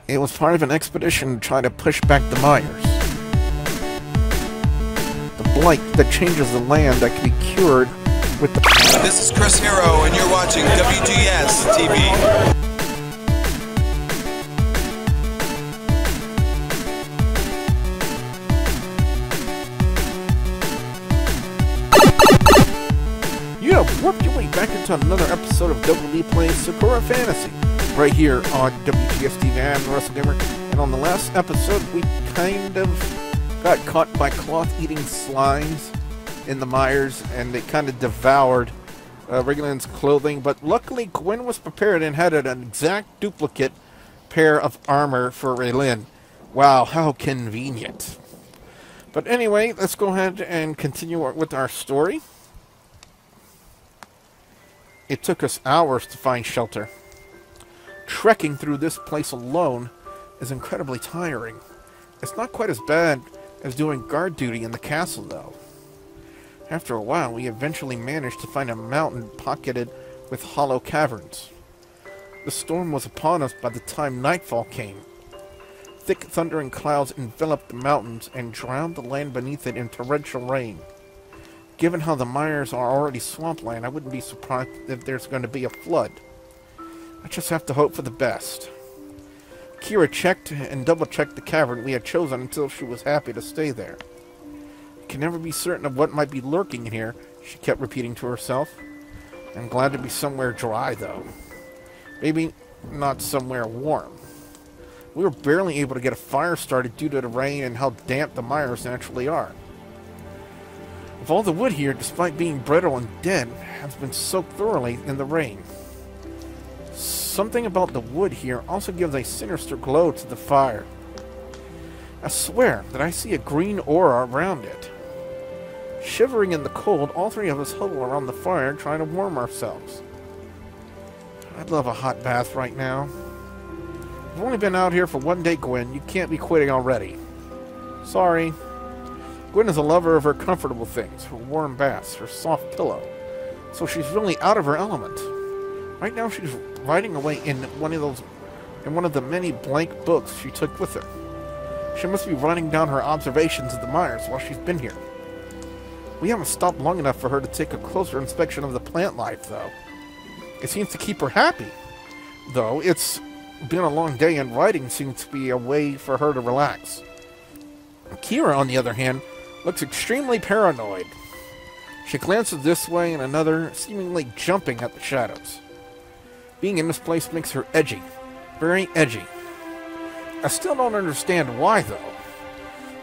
It was part of an expedition to try to push back the Myers. The blight that changes the land that can be cured with the... This is Chris Hero, and you're watching WGS-TV. Yeah, warp your way back into another episode of WD Plays Sakura Fantasy, right here on WGS-TV and Wrestlegamer. And on the last episode, we kind of got caught by cloth-eating slimes in the Myers, and they kind of devoured Raelin's clothing. But luckily, Gwynne was prepared and had an exact duplicate pair of armor for Raelin. Wow, how convenient. But anyway, let's go ahead and continue with our story. It took us hours to find shelter. Trekking through this place alone is incredibly tiring. It's not quite as bad as doing guard duty in the castle, though. After a while, we eventually managed to find a mountain pocketed with hollow caverns. The storm was upon us by the time nightfall came. Thick thundering clouds enveloped the mountains and drowned the land beneath it in torrential rain. Given how the Myers are already swampland, I wouldn't be surprised if there's going to be a flood. I just have to hope for the best. Keira checked and double-checked the cavern we had chosen until she was happy to stay there. I can never be certain of what might be lurking in here, she kept repeating to herself. I'm glad to be somewhere dry, though. Maybe not somewhere warm. We were barely able to get a fire started due to the rain and how damp the Myers naturally are. Of all the wood here, despite being brittle and dead, has been soaked thoroughly in the rain. Something about the wood here also gives a sinister glow to the fire. I swear that I see a green aura around it. Shivering in the cold, all three of us huddle around the fire trying to warm ourselves. I'd love a hot bath right now. I've only been out here for one day, Gwynne. You can't be quitting already. Sorry. Gwynne is a lover of her comfortable things, her warm baths, her soft pillow, so she's really out of her element. Right now she's writing away in one of the many blank books she took with her. She must be writing down her observations of the Myers while she's been here. We haven't stopped long enough for her to take a closer inspection of the plant life, though. It seems to keep her happy, though it's been a long day and writing seems to be a way for her to relax. Keira, on the other hand, looks extremely paranoid. She glances this way and another, seemingly jumping at the shadows. Being in this place makes her edgy. Very edgy. I still don't understand why, though.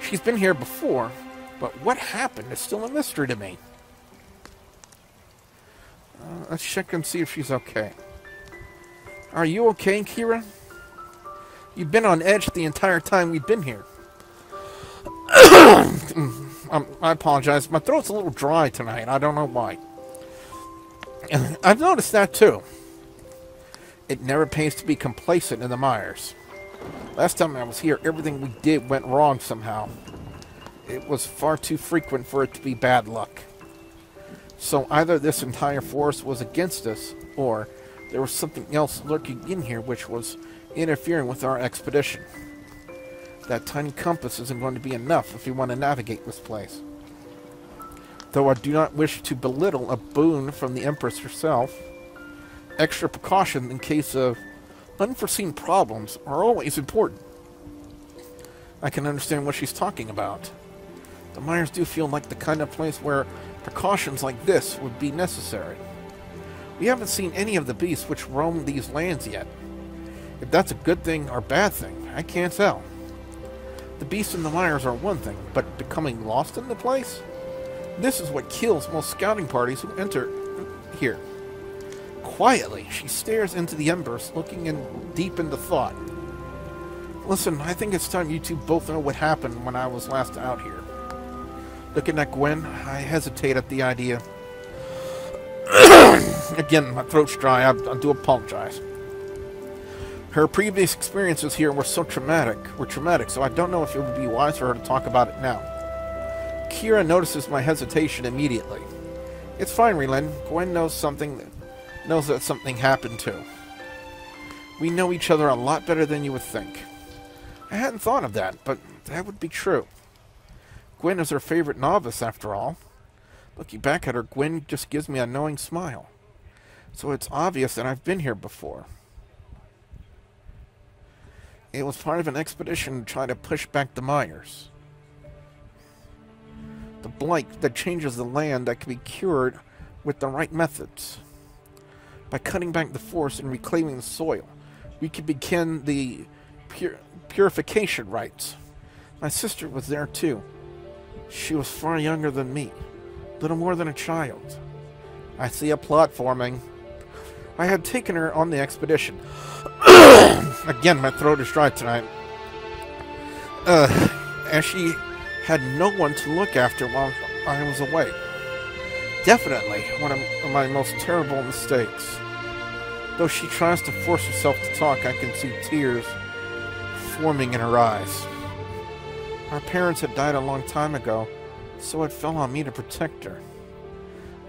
She's been here before, but what happened is still a mystery to me. Let's check and see if she's okay. Are you okay, Keira? You've been on edge the entire time we've been here. I apologize. My throat's a little dry tonight. I don't know why. I've noticed that too. It never pays to be complacent in the Myers. Last time I was here, everything we did went wrong somehow. It was far too frequent for it to be bad luck. So either this entire force was against us, or there was something else lurking in here which was interfering with our expedition. That tiny compass isn't going to be enough if we want to navigate this place. Though I do not wish to belittle a boon from the Empress herself, extra precaution in case of unforeseen problems are always important. I can understand what she's talking about. The Myers do feel like the kind of place where precautions like this would be necessary. We haven't seen any of the beasts which roam these lands yet. If that's a good thing or bad thing, I can't tell. The beasts and the Myers are one thing, but becoming lost in the place? This is what kills most scouting parties who enter here. Quietly, she stares into the embers, looking deep into thought. Listen, I think it's time you two both know what happened when I was last out here. Looking at Gwynne, I hesitate at the idea. Again, my throat's dry. I do apologize. Her previous experiences here were traumatic, so I don't know if it would be wise for her to talk about it now. Keira notices my hesitation immediately. It's fine, Raelin. Gwynne knows that something happened too. We know each other a lot better than you would think. I hadn't thought of that, but that would be true. Gwynne is her favorite novice, after all. Looking back at her, Gwynne just gives me a knowing smile. So it's obvious that I've been here before. It was part of an expedition to try to push back the Myers. The blight that changes the land that can be cured with the right methods. By cutting back the forest and reclaiming the soil, we could begin the purification rites. My sister was there too. She was far younger than me, little more than a child. I see a plot forming. I had taken her on the expedition. Again, my throat is dry tonight. As she had no one to look after while I was away. Definitely one of my most terrible mistakes. Though she tries to force herself to talk, I can see tears forming in her eyes. Our parents had died a long time ago, so it fell on me to protect her.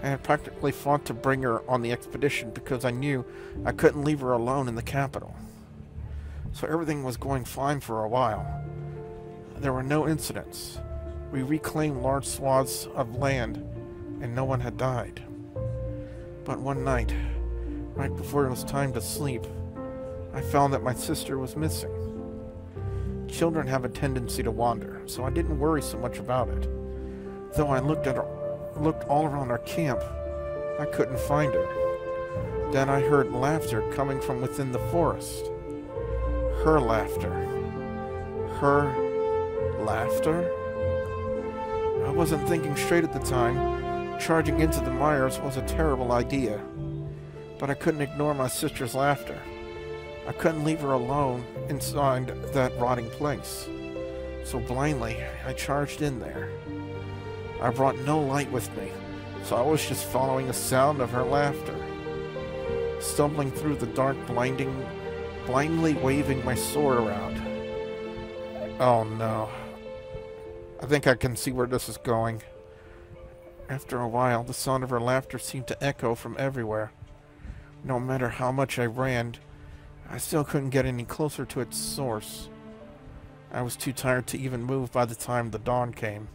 I had practically fought to bring her on the expedition because I knew I couldn't leave her alone in the capital. So everything was going fine for a while. There were no incidents. We reclaimed large swaths of land, and no one had died. But one night, right before it was time to sleep, I found that my sister was missing. Children have a tendency to wander, so I didn't worry so much about it. Though I looked all around our camp, I couldn't find her. Then I heard laughter coming from within the forest. Her laughter. Her laughter? I wasn't thinking straight at the time. Charging into the Myers was a terrible idea. But I couldn't ignore my sister's laughter. I couldn't leave her alone inside that rotting place. So blindly, I charged in there. I brought no light with me, so I was just following the sound of her laughter. Stumbling through the dark, blindly waving my sword around. Oh no. I think I can see where this is going. After a while, the sound of her laughter seemed to echo from everywhere. No matter how much I ran, I still couldn't get any closer to its source. I was too tired to even move by the time the dawn came.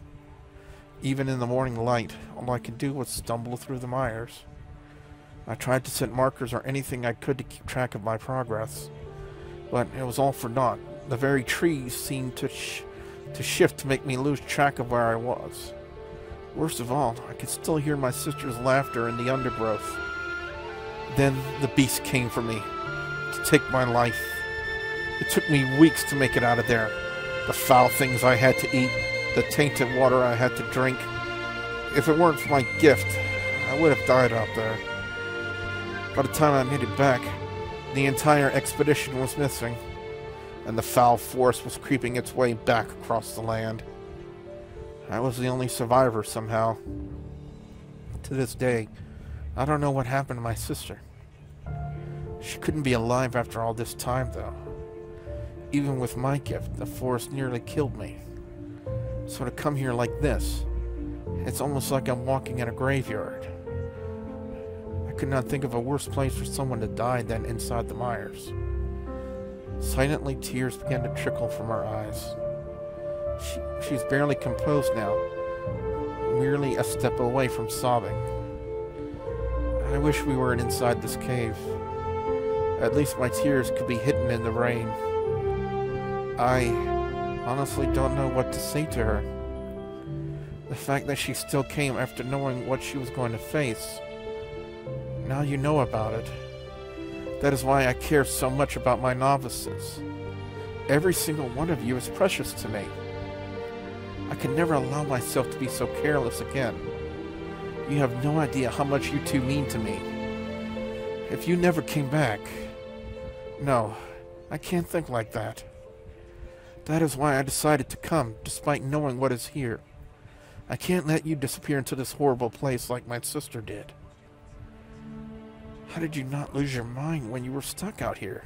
Even in the morning light, all I could do was stumble through the Myers. I tried to set markers or anything I could to keep track of my progress, but it was all for naught. The very trees seemed to shift to make me lose track of where I was. Worst of all, I could still hear my sister's laughter in the undergrowth. Then the beast came for me, to take my life. It took me weeks to make it out of there. The foul things I had to eat, the tainted water I had to drink. If it weren't for my gift, I would have died out there. By the time I made it back, the entire expedition was missing, and the foul force was creeping its way back across the land. I was the only survivor somehow. To this day, I don't know what happened to my sister. She couldn't be alive after all this time, though. Even with my gift, the forest nearly killed me. So to come here like this, it's almost like I'm walking in a graveyard. I could not think of a worse place for someone to die than inside the Myers. Silently, tears began to trickle from her eyes. She's barely composed now, merely a step away from sobbing. I wish we weren't inside this cave. At least my tears could be hidden in the rain. I honestly don't know what to say to her. The fact that she still came after knowing what she was going to face. Now you know about it. That is why I care so much about my novices. Every single one of you is precious to me. I can never allow myself to be so careless again. You have no idea how much you two mean to me. If you never came back... No, I can't think like that. That is why I decided to come, despite knowing what is here. I can't let you disappear into this horrible place like my sister did. How did you not lose your mind when you were stuck out here?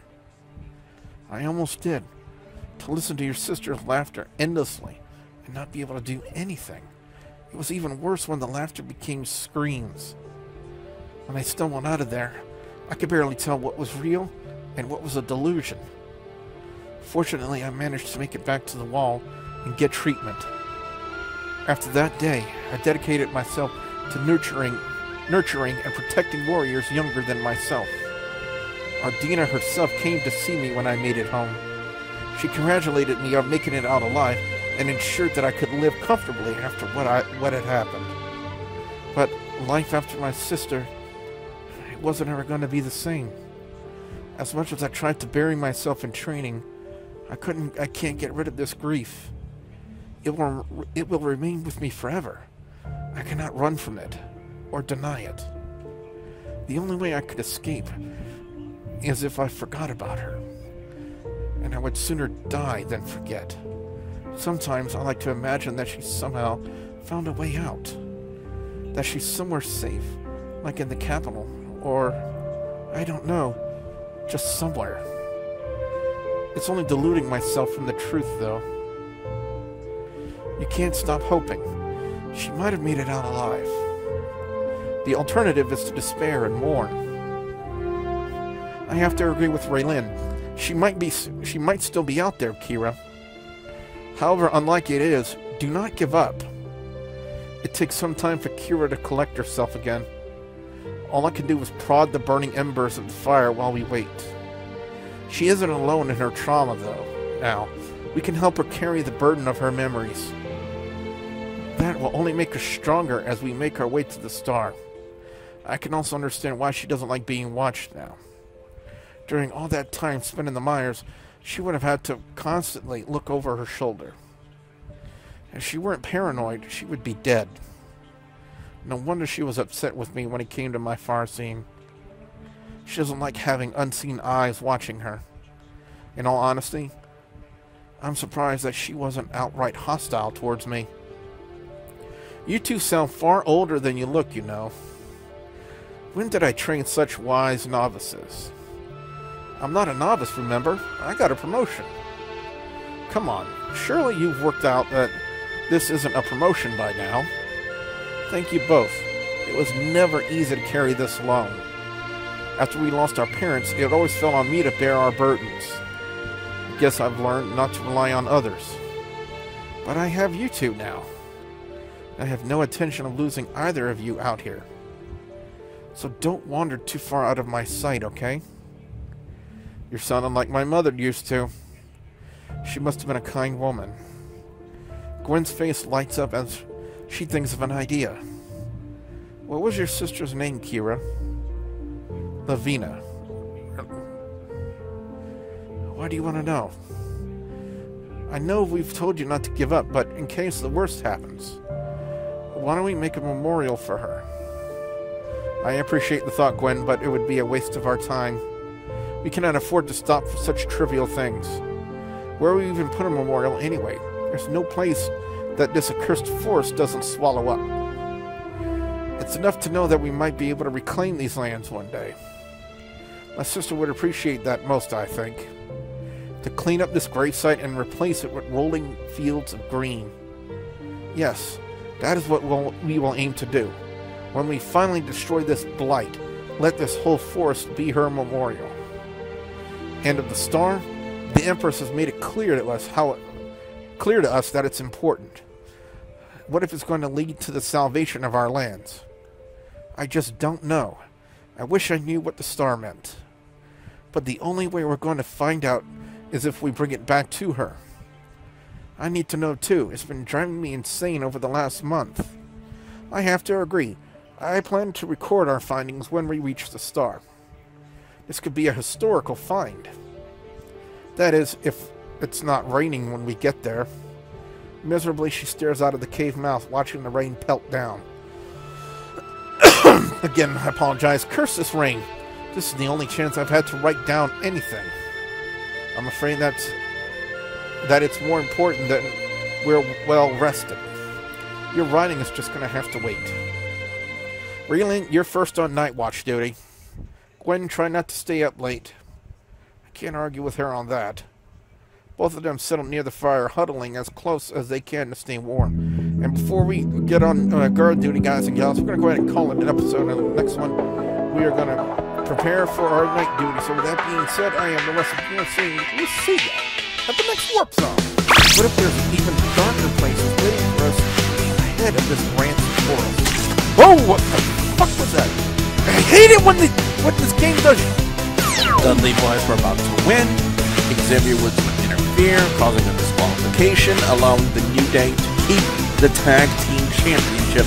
I almost did. To listen to your sister's laughter endlessly and not be able to do anything. It was even worse when the laughter became screams. When I stumbled out of there, I could barely tell what was real and what was a delusion. Fortunately, I managed to make it back to the wall and get treatment. After that day, I dedicated myself to nurturing and protecting warriors younger than myself. Ardina herself came to see me when I made it home. She congratulated me on making it out alive and ensured that I could live comfortably after what had happened. But life after my sister, it wasn't ever going to be the same. As much as I tried to bury myself in training, I can't get rid of this grief. It will remain with me forever. I cannot run from it or deny it. The only way I could escape is if I forgot about her. And I would sooner die than forget. Sometimes I like to imagine that she somehow found a way out. That she's somewhere safe, like in the capital, or, I don't know, just somewhere. It's only deluding myself from the truth, though. You can't stop hoping. She might have made it out alive. The alternative is to despair and mourn. I have to agree with Raelin. She might still be out there, Keira. However unlikely it is, do not give up. It takes some time for Keira to collect herself again. All I can do is prod the burning embers of the fire while we wait. She isn't alone in her trauma, though. Now, we can help her carry the burden of her memories. That will only make us stronger as we make our way to the star. I can also understand why she doesn't like being watched now. During all that time spent in the mires, she would have had to constantly look over her shoulder. If she weren't paranoid, she would be dead. No wonder she was upset with me when it came to my fire scene. She doesn't like having unseen eyes watching her. In all honesty, I'm surprised that she wasn't outright hostile towards me. You two sound far older than you look, you know. When did I train such wise novices? I'm not a novice, remember? I got a promotion. Come on, surely you've worked out that this isn't a promotion by now. Thank you both. It was never easy to carry this alone. After we lost our parents, it always fell on me to bear our burdens. I guess I've learned not to rely on others. But I have you two now. I have no intention of losing either of you out here. So don't wander too far out of my sight, okay? You're sounding like my mother used to. She must have been a kind woman. Gwen's face lights up as she thinks of an idea. What was your sister's name, Keira? Lavina. Why do you want to know? I know we've told you not to give up, but in case the worst happens, why don't we make a memorial for her? I appreciate the thought, Gwen, but it would be a waste of our time. We cannot afford to stop for such trivial things. Where will we even put a memorial anyway? There's no place that this accursed forest doesn't swallow up. It's enough to know that we might be able to reclaim these lands one day. My sister would appreciate that most, I think. To clean up this gravesite and replace it with rolling fields of green. Yes, that is what we will aim to do. When we finally destroy this blight, let this whole forest be her memorial. And of the star, the Empress has made it clear to us that it's important. What if it's going to lead to the salvation of our lands? I just don't know. I wish I knew what the star meant. But the only way we're going to find out is if we bring it back to her. I need to know too. It's been driving me insane over the last month. I have to agree. I plan to record our findings when we reach the star. This could be a historical find. That is, if it's not raining when we get there. Miserably, she stares out of the cave mouth, watching the rain pelt down. Again, I apologize. Curse this rain. This is the only chance I've had to write down anything. I'm afraid that it's more important that we're well rested. Your writing is just going to have to wait. Raelin, you're first on night watch duty. Gwen, try not to stay up late. I can't argue with her on that. Both of them settle near the fire, huddling as close as they can to stay warm. And before we get on guard duty, guys and gals, we're going to go ahead and call it an episode. And the next one, we are going to prepare for our night duty. So with that being said, I am the rest of you saying, we'll see ya. at the next warp zone. What if there's even darker places waiting for us ahead of this rancid forest? Whoa, what the fuck was that? I hate it when this game does. Dudley boys were about to win. Xavier Woods would interfere, causing a disqualification, allowing the New Day to keep the tag team championship